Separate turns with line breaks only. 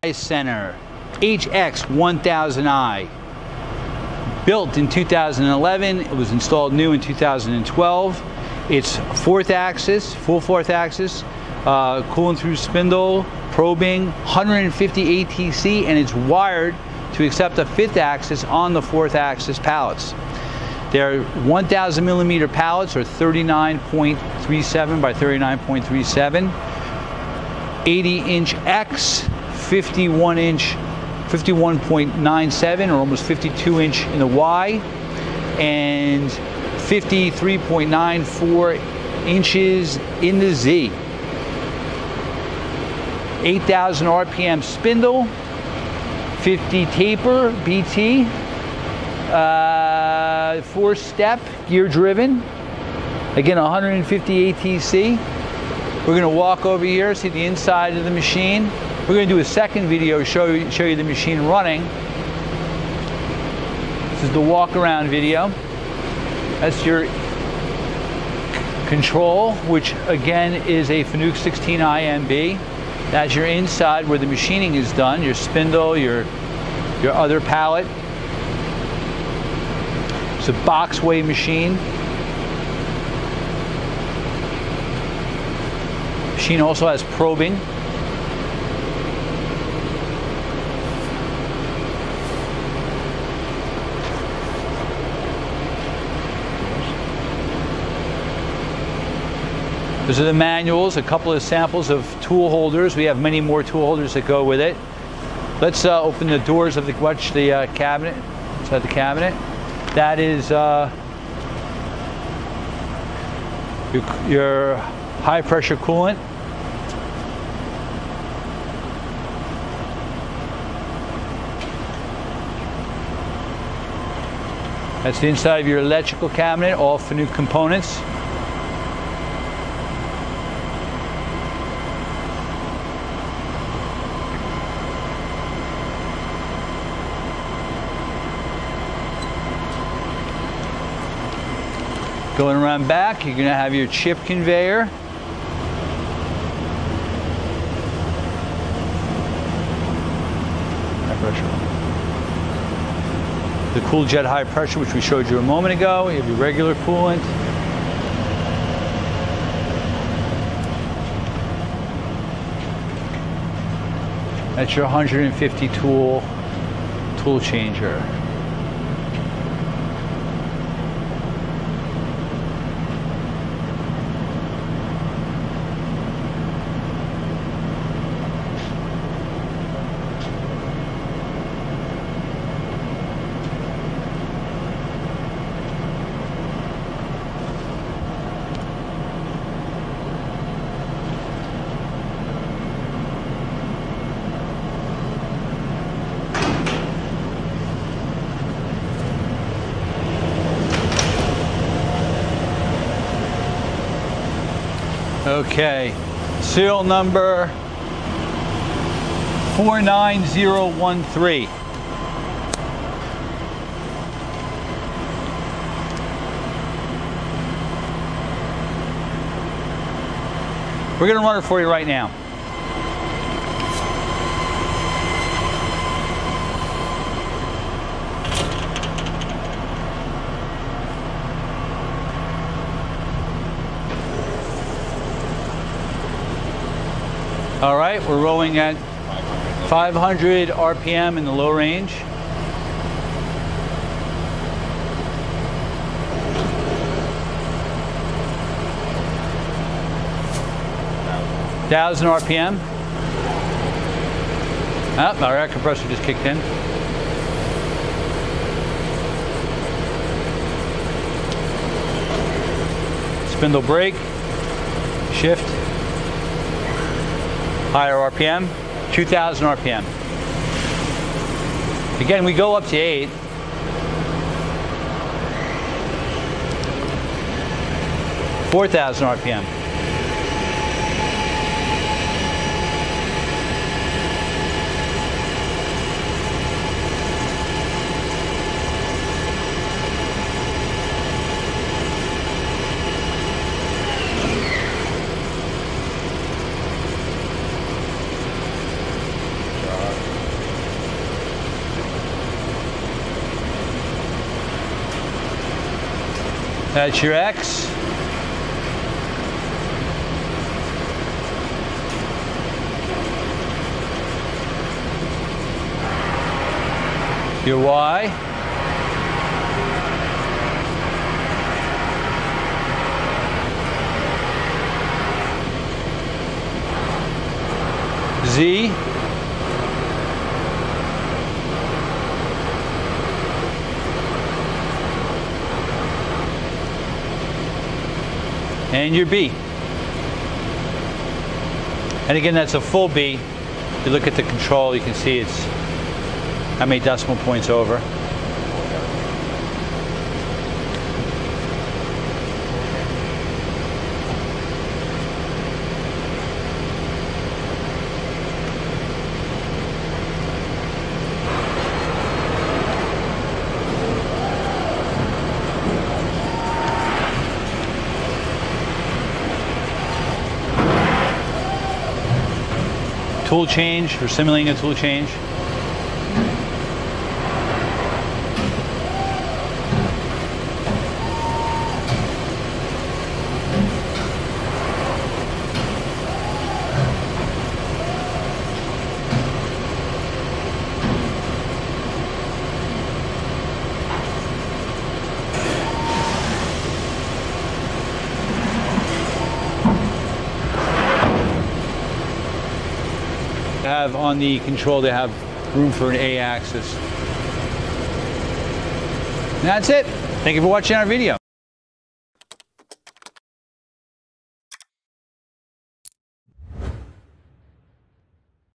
MyCenter HX1000i. Built in 2011, it was installed new in 2012. It's full fourth axis, cooling through spindle, probing, 150 ATC, and it's wired to accept a fifth axis on the fourth axis pallets. They're 1,000 millimeter pallets, or 39.37 by 39.37, 80-inch X, 51.97, or almost 52-inch in the Y, and 53.94 inches in the Z. 8,000 RPM spindle, 50 taper BT, 4-step gear driven, again 150 ATC. We're going to walk over here, see the inside of the machine. We're going to do a second video, show you the machine running. This is the walk around video. That's your control, which again is a Fanuc 16 IMB. That's your inside where the machining is done, your spindle, your other pallet. It's a box weigh machine. Machine also has probing. Those are the manuals, a couple of samples of tool holders. We have many more tool holders that go with it. Let's open the doors of the cabinet, inside the cabinet. That is your high pressure coolant. That's the inside of your electrical cabinet, all Fanuc components. Going around back, you're going to have your chip conveyor. High pressure. The cool jet high pressure, which we showed you a moment ago. You have your regular coolant. That's your 150 tool changer. Okay, serial number 49013. We're going to run it for you right now. All right, we're rolling at 500 RPM in the low range. Thousand RPM. Ah, our air compressor just kicked in. Spindle brake, shift. Higher RPM, 2,000 RPM. Again, we go up to 8. Four 4,000 RPM. That's your X. Your Y. Z. And your B. And again, that's a full B. If you look at the control, you can see it's how many decimal points over. Tool change, we're simulating a tool change. Have on the control, they have room for an A axis. And that's it. Thank you for watching our video.